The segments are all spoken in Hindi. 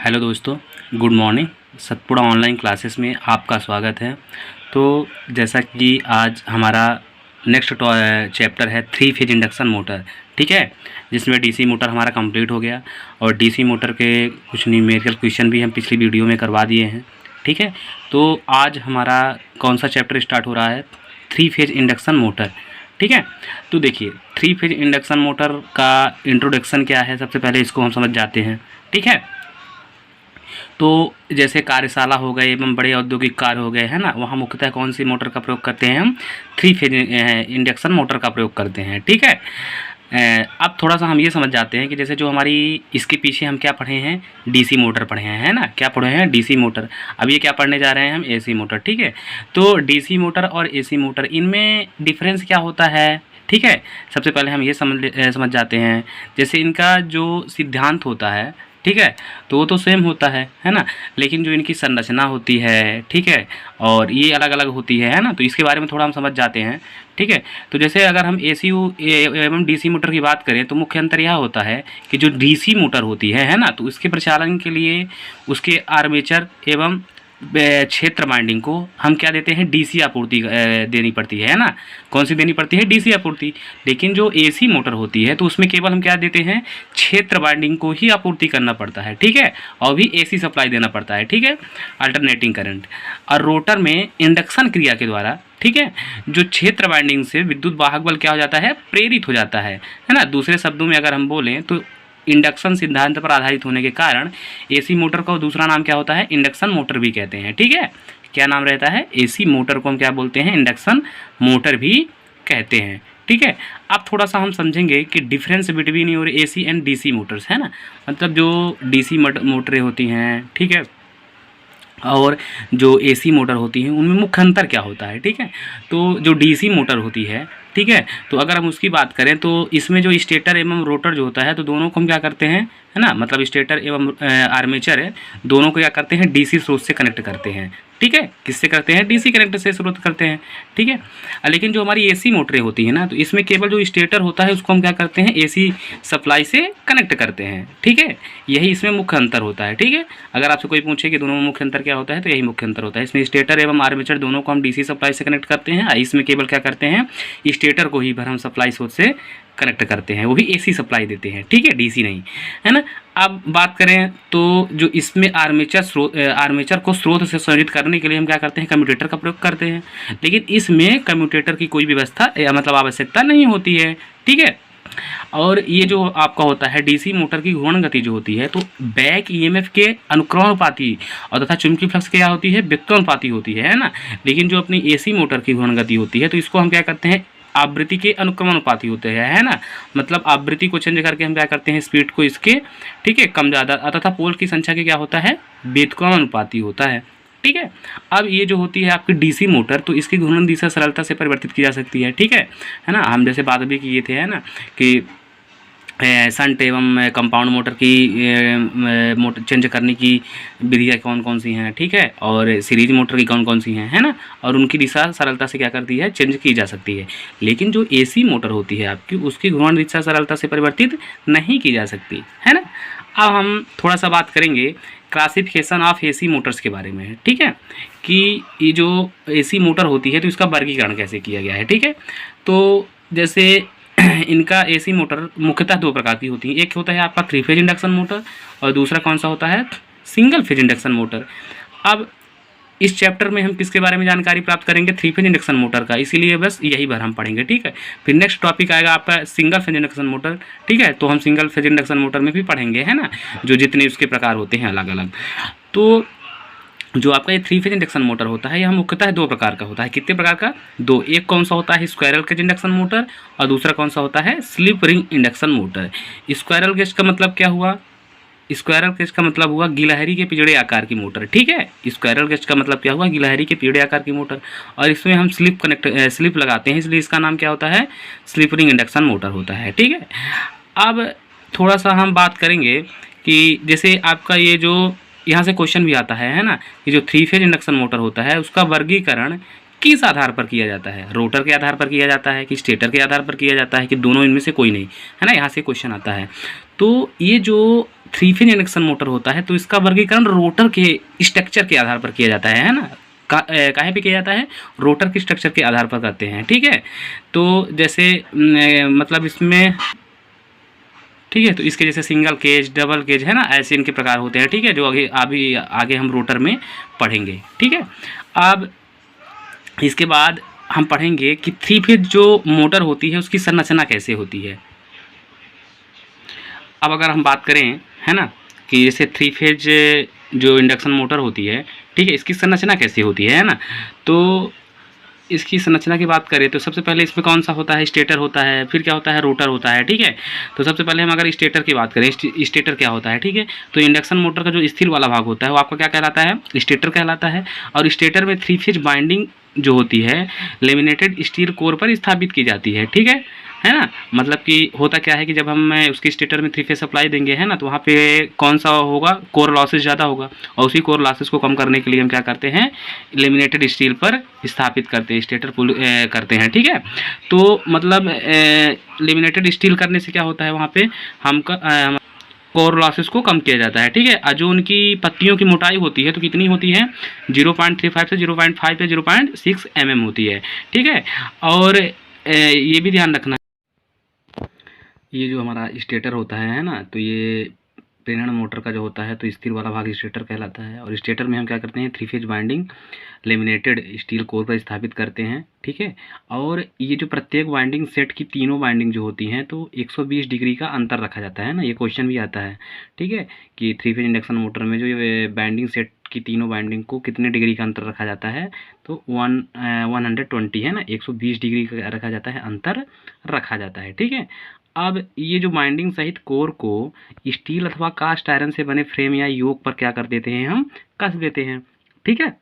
हेलो दोस्तों, good morning. Satpura online classes में आपका स्वागत है। तो जैसा कि आज हमारा नेक्स्ट चैप्टर है 3 फेज इंडक्शन मोटर, ठीक है, जिसमें डीसी मोटर हमारा कंप्लीट हो गया और डीसी मोटर के कुछ न्यूमेरिकल क्वेश्चन भी हम पिछली वीडियो में करवा दिए हैं, ठीक है। तो आज हमारा कौन सा चैप्टर स्टार्ट हो रहा है? 3 फेज इंडक्शन मोटर, ठीक है। तो देखिए 3 फेज इंडक्शन मोटर का इंट्रोडक्शन क्या है, सबसे पहले इसको हम समझ जाते हैं, ठीक है। तो जैसे कार्यशाला हो गए एवं बड़े औद्योगिक कार्य हो गए, है ना, वहाँ मुख्यतः कौन सी मोटर का प्रयोग करते हैं? हम 3 फेज इंडक्शन मोटर का प्रयोग करते हैं, ठीक है। अब थोड़ा सा हम ये समझ जाते हैं कि जैसे जो हमारी इसके पीछे हम क्या पढ़े हैं, डीसी मोटर पढ़े हैं, है ना, क्या पढ़े हैं? DC motor. अब ये क्या पढ़ने जा रहे हैं हम? एसी मोटर, ठीक है। तो डीसी मोटर और एसी मोटर, इनमें डिफरेंस क्या होता है, ठीक है। सबसे पहले हम ये समझ जाते हैं, जैसे इनका जो सिद्धांत होता है, ठीक है, तो वो तो सेम होता है ना, लेकिन जो इनकी संरचना होती है, ठीक है, और ये अलग अलग होती है ना, तो इसके बारे में थोड़ा हम समझ जाते हैं, ठीक है। तो जैसे अगर हम एसी एवं डीसी मोटर की बात करें तो मुख्य अंतर यह होता है कि जो डीसी मोटर होती है ना, तो उसके प्रचालन के लिए उसके आर्मेचर एवं क्षेत्र वाइंडिंग को हम क्या देते हैं? डीसी आपूर्ति देनी पड़ती है ना। कौन सी देनी पड़ती है? डीसी आपूर्ति। लेकिन जो एसी मोटर होती है तो उसमें केवल हम क्या देते हैं? क्षेत्र वाइंडिंग को ही आपूर्ति करना पड़ता है, ठीक है, और भी एसी सप्लाई देना पड़ता है, ठीक है, अल्टरनेटिंग करंट। और रोटर में इंडक्शन क्रिया के द्वारा, ठीक है, जो क्षेत्र वाइंडिंग से विद्युत वाहक बल क्या हो जाता है? प्रेरित हो जाता है ना। दूसरे शब्दों में अगर हम बोलें तो इंडक्शन सिद्धांत पर आधारित होने के कारण एसी मोटर का दूसरा नाम क्या होता है? इंडक्शन मोटर भी कहते हैं, ठीक है। क्या नाम रहता है? एसी मोटर को हम क्या बोलते हैं? इंडक्शन मोटर भी कहते हैं, ठीक है। अब थोड़ा सा हम समझेंगे कि difference between your AC and DC Motors, है ना, मतलब जो डीसी मोटरें होती हैं, ठीक है, और जो एसी मोटर होती हैं उनमें मुख्य अंतर क्या होता है, ठीक है। तो जो डीसी मोटर होती है, ठीक है, तो अगर हम उसकी बात करें तो इसमें जो स्टेटर एवं रोटर जो होता है तो दोनों को हम क्या करते हैं, है ना, मतलब स्टेटर एवं आर्मेचर है, दोनों को क्या करते हैं? डीसी स्रोत से कनेक्ट करते हैं, ठीक है। किससे करते हैं? डीसी कनेक्ट से स्रोत करते हैं, ठीक है। लेकिन जो हमारी एसी मोटरें होती हैं ना, तो इसमें केवल जो स्टेटर होता है उसको हम क्या करते हैं? एसी सप्लाई से कनेक्ट करते हैं, ठीक है। यही इसमें मुख्य अंतर होता है, ठीक है। अगर आपसे कोई पूछे कि दोनों में मुख्य अंतर क्या होता है तो यही मुख्य अंतर होता है। इसमें स्टेटर एवं आर्मेचर दोनों को हम डीसी सप्लाई से कनेक्ट करते हैं, इसमें केवल क्या करते हैं? स्टेटर को ही भर हम सप्लाई सोर्स से कनेक्ट करते हैं, वो भी एसी सप्लाई देते हैं, ठीक है, डीसी नहीं, है ना। अब बात करें तो जो इसमें आर्मेचर को स्रोत से संयोजित करने के लिए हम क्या करते हैं? कम्यूटेटर का प्रयोग करते हैं, लेकिन इसमें कम्यूटेटर की कोई व्यवस्था या मतलब आवश्यकता नहीं होती है, ठीक है। और ये जो आपका होता है डीसी मोटर की घूर्णन गति जो होती है तो बैक ईएमएफ के अनुक्रमानुपाती और तथा चुंबकीय फ्लक्स क्या होती है? व्युत्क्रमानुपाती होती है ना। लेकिन जो अपनी एसी मोटर की घूर्णन गति होती है तो इसको हम क्या करते हैं? आवृत्ति के अनुक्रमानुपाती होते हैं, है ना, मतलब आवृत्ति को चेंज करके हम क्या करते हैं? स्पीड को इसके, ठीक है, कम ज़्यादा तथा पोल की संख्या के क्या होता है? व्युत्क्रमानुपाती होता है, ठीक है। अब ये जो होती है आपकी डीसी मोटर तो इसकी घूर्णन दिशा सरलता से परिवर्तित की जा सकती है, ठीक है ना। हम जैसे बात भी किए थे, है ना, कि शंट एवं कंपाउंड मोटर की मोटर चेंज करने की विधियाँ कौन कौन सी हैं, ठीक है, और सीरीज मोटर की कौन कौन सी हैं, है ना, और उनकी दिशा सरलता से क्या करती है? चेंज की जा सकती है। लेकिन जो एसी मोटर होती है आपकी, उसकी घूर्णन दिशा सरलता से परिवर्तित नहीं की जा सकती, है ना। अब हम थोड़ा सा बात करेंगे क्लासिफिकेशन ऑफ एसी मोटर्स के बारे में, ठीक है, कि ये जो एसी मोटर होती है तो इसका वर्गीकरण कैसे किया गया है, ठीक है। तो जैसे इनका एसी मोटर मुख्यतः 2 प्रकार की होती है। एक होता है आपका 3 फेज इंडक्शन मोटर और दूसरा कौन सा होता है? Single phase induction motor. अब इस चैप्टर में हम किसके बारे में जानकारी प्राप्त करेंगे? 3 फेज इंडक्शन मोटर का, इसीलिए बस यही भर हम पढ़ेंगे, ठीक है। फिर नेक्स्ट टॉपिक आएगा आपका सिंगल फेज इंडक्शन मोटर, ठीक है, तो हम सिंगल फेज इंडक्शन मोटर में भी पढ़ेंगे, है ना, जो जितने उसके प्रकार होते हैं अलग अलग। तो जो आपका ये 3 फेज इंडक्शन मोटर होता है यह मुख्यतः 2 प्रकार का होता है। कितने प्रकार का? 2। एक कौन सा होता है? स्क्वायरल केज इंडक्शन मोटर और दूसरा कौन सा होता है? Slip ring induction motor. Squirrel cage का मतलब क्या हुआ? स्क्वायरल केज का मतलब हुआ गिलहरी के पिजड़े आकार की मोटर, ठीक है। स्क्वायरल केज का मतलब क्या हुआ? गिलहरी के पिजड़े आकार की मोटर, और इसमें हम स्लिप लगाते हैं, इसलिए इसका नाम क्या होता है? स्लिप रिंग इंडक्शन मोटर होता है, ठीक है। अब थोड़ा सा हम बात करेंगे कि जैसे आपका ये जो यहाँ से क्वेश्चन भी आता है ना, कि जो 3 फेज इंडक्शन मोटर होता है उसका वर्गीकरण किस आधार पर किया जाता है? रोटर के आधार पर किया जाता है कि स्टेटर के आधार पर किया जाता है कि दोनों इनमें से कोई नहीं, है ना, यहाँ से क्वेश्चन आता है। तो ये जो थ्री फेज इंडक्शन मोटर होता है तो इसका वर्गीकरण रोटर के स्ट्रक्चर के आधार पर किया जाता है ना। काहे पे किया जाता है? रोटर के स्ट्रक्चर के आधार पर करते हैं, ठीक है। तो जैसे मतलब इसमें, ठीक है, तो इसके जैसे सिंगल केज, डबल केज है ना, ऐसे इनके प्रकार होते हैं, ठीक है, जो आगे हम रोटर में पढ़ेंगे, ठीक है। अब इसके बाद हम पढ़ेंगे कि थ्री फेज जो मोटर होती है उसकी संरचना कैसे होती है। अब अगर हम बात करें, है ना, कि जैसे थ्री फेज जो इंडक्शन मोटर होती है, ठीक है, इसकी संरचना कैसे होती है ना, तो इसकी संरचना की बात करें तो सबसे पहले इसमें कौन सा होता है? स्टेटर होता है, फिर क्या होता है? रोटर होता है, ठीक है। तो सबसे पहले हम अगर स्टेटर की बात करें, स्टेटर क्या होता है, ठीक है, तो इंडक्शन मोटर का जो स्थिर वाला भाग होता है वो आपका क्या कहलाता है? स्टेटर कहलाता है। और स्टेटर में थ्री फेज बाइंडिंग जो होती है लेमिनेटेड स्टील कोर पर स्थापित की जाती है, ठीक है ना। मतलब कि होता क्या है कि जब हम उसकी स्टेटर में थ्री फेज सप्लाई देंगे, है ना, तो वहाँ पे कौन सा होगा? कोर लॉसेस ज़्यादा होगा, और उसी कोर लॉसेस को कम करने के लिए हम क्या करते हैं? लेमिनेटेड स्टील पर स्थापित करते हैं, स्टेटर पुल करते हैं, ठीक है। तो मतलब लेमिनेटेड स्टील करने से क्या होता है? वहाँ पे हम कोर लॉसेस को कम किया जाता है, ठीक है। जो उनकी पत्तियों की मोटाई होती है तो कितनी होती है? 0.35 से 0.5 या 0.6 mm होती है, ठीक है। और ये भी ध्यान रखना, ये जो हमारा स्टेटर होता है ना, तो ये प्रेरण मोटर का जो होता है तो स्थिर वाला भाग स्टेटर कहलाता है। और स्टेटर में हम क्या करते हैं? Three phase binding laminated steel core पर स्थापित करते हैं, ठीक है। और ये जो प्रत्येक वाइंडिंग सेट की तीनों वाइंडिंग जो होती हैं तो 120 डिग्री का अंतर रखा जाता है ना, ये क्वेश्चन भी आता है, ठीक है, कि थ्री फेज इंडक्शन मोटर में जो ये बाइंडिंग सेट की तीनों बाइंडिंग को कितने डिग्री का अंतर रखा जाता है? तो 120 है ना, 120 डिग्री का रखा जाता है, अंतर रखा जाता है, ठीक है। अब ये जो बाइंडिंग सहित कोर को स्टील अथवा कास्ट आयरन से बने फ्रेम या योक पर क्या कर देते हैं? हम कस देते हैं, ठीक है।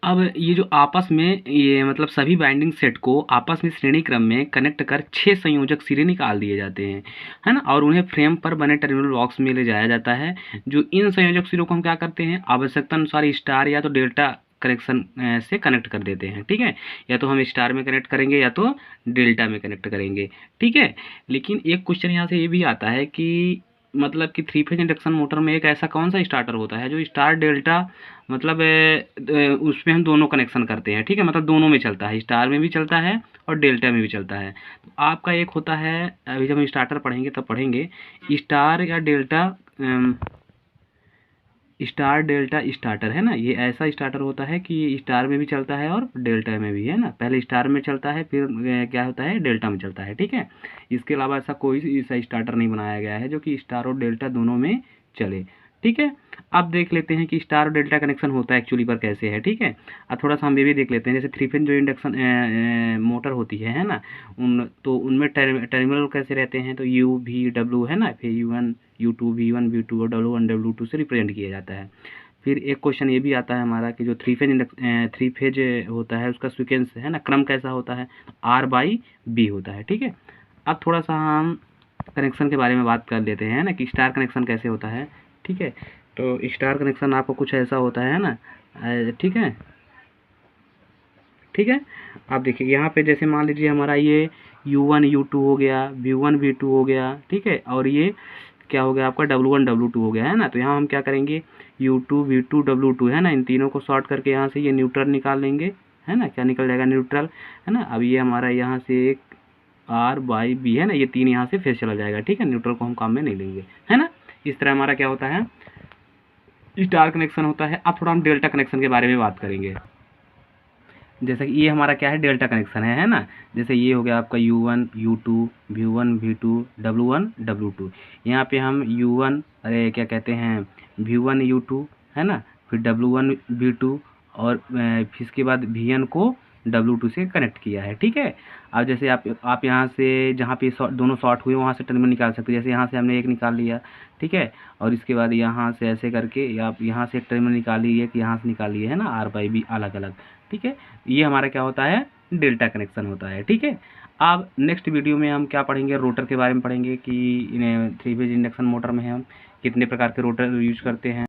अब ये जो आपस में ये मतलब सभी बाइंडिंग सेट को आपस में श्रेणी क्रम में कनेक्ट कर 6 संयोजक सिरे निकाल दिए जाते हैं, है ना, और उन्हें फ्रेम पर बने टर्मिनल बॉक्स में ले जाया जाता है। जो इन संयोजक सिरों को हम क्या करते हैं? आवश्यकता अनुसार स्टार या तो डेल्टा कनेक्शन से कनेक्ट कर देते हैं, ठीक है। या तो हम स्टार में कनेक्ट करेंगे या तो डेल्टा में कनेक्ट करेंगे, ठीक है। लेकिन एक क्वेश्चन यहाँ से ये भी आता है कि मतलब कि थ्री फेज इंडक्शन मोटर में एक ऐसा कौन सा स्टार्टर होता है जो स्टार डेल्टा मतलब उसमें हम दोनों कनेक्शन करते हैं, ठीक है, मतलब दोनों में चलता है, स्टार में भी चलता है और डेल्टा में भी चलता है। तो आपका एक होता है, अभी जब हम स्टार्टर पढ़ेंगे तब पढ़ेंगे, स्टार या डेल्टा स्टार डेल्टा स्टार्टर, है ना, ये ऐसा स्टार्टर होता है कि स्टार में भी चलता है और डेल्टा में भी, है ना। पहले स्टार में चलता है, फिर क्या होता है? डेल्टा में चलता है, ठीक है। इसके अलावा ऐसा कोई ऐसा स्टार्टर नहीं बनाया गया है जो कि स्टार और डेल्टा दोनों में चले, ठीक है। अब देख लेते हैं कि स्टार और डेल्टा कनेक्शन होता है एक्चुअली पर कैसे है, ठीक है। अब थोड़ा सा हम ये भी देख लेते हैं, जैसे थ्री फेज जो इंडक्शन मोटर होती है ना, उनमें टर्मिनल कैसे रहते हैं? तो यू वी डब्ल्यू, है ना, फिर U1 U2 V1 V2 और W1 W2 से रिप्रेजेंट किया जाता है। फिर एक क्वेश्चन ये भी आता है हमारा कि जो थ्री फेज होता है उसका सीक्वेंस, है ना, क्रम कैसा होता है? R/B होता है, ठीक है। अब थोड़ा सा हम कनेक्शन के बारे में बात कर लेते हैं ना, कि स्टार कनेक्शन कैसे होता है, ठीक है। तो स्टार कनेक्शन आपको कुछ ऐसा होता है ना, ठीक है, ठीक है। आप देखिए यहाँ पे जैसे मान लीजिए हमारा ये U1 U2 हो गया, V1 V2 हो गया, ठीक है, और ये क्या हो गया आपका W1 W2 हो गया, है ना। तो यहाँ हम क्या करेंगे? U2 V2 W2, है ना, इन तीनों को शॉर्ट करके यहाँ से ये न्यूट्रल निकाल लेंगे, है ना, क्या निकल जाएगा? न्यूट्रल, है ना। अब ये हमारा यहाँ से एक R/B, है ना, ये तीन यहाँ से फिर चला जाएगा, ठीक है, न्यूट्रल को हम काम में नहीं लेंगे, है ना। इस तरह हमारा क्या होता है? स्टार कनेक्शन होता है। अब थोड़ा हम डेल्टा कनेक्शन के बारे में बात करेंगे। जैसे कि ये हमारा क्या है? डेल्टा कनेक्शन है ना। जैसे ये हो गया आपका U1 U2 V1 V2 W1 W2। यहाँ पे हम U1 अरे क्या कहते हैं V1 U2, है ना, फिर W1 V2 और फिर इसके बाद VN को W2 से कनेक्ट किया है, ठीक है। अब जैसे आप यहाँ से जहाँ पे दोनों शॉर्ट हुए वहाँ से टर्मिनल निकाल सकते हैं। जैसे यहाँ से हमने एक निकाल लिया, ठीक है, और इसके बाद यहाँ से ऐसे करके आप यहाँ से एक टर्मिनल निकालिए, एक यहाँ से निकालिए, है ना, R/B अलग अलग, ठीक है। ये हमारा क्या होता है? डेल्टा कनेक्शन होता है, ठीक है। अब नेक्स्ट वीडियो में हम क्या पढ़ेंगे? रोटर के बारे में पढ़ेंगे कि थ्री फेज इंडक्शन मोटर में हम कितने प्रकार के रोटर यूज करते हैं।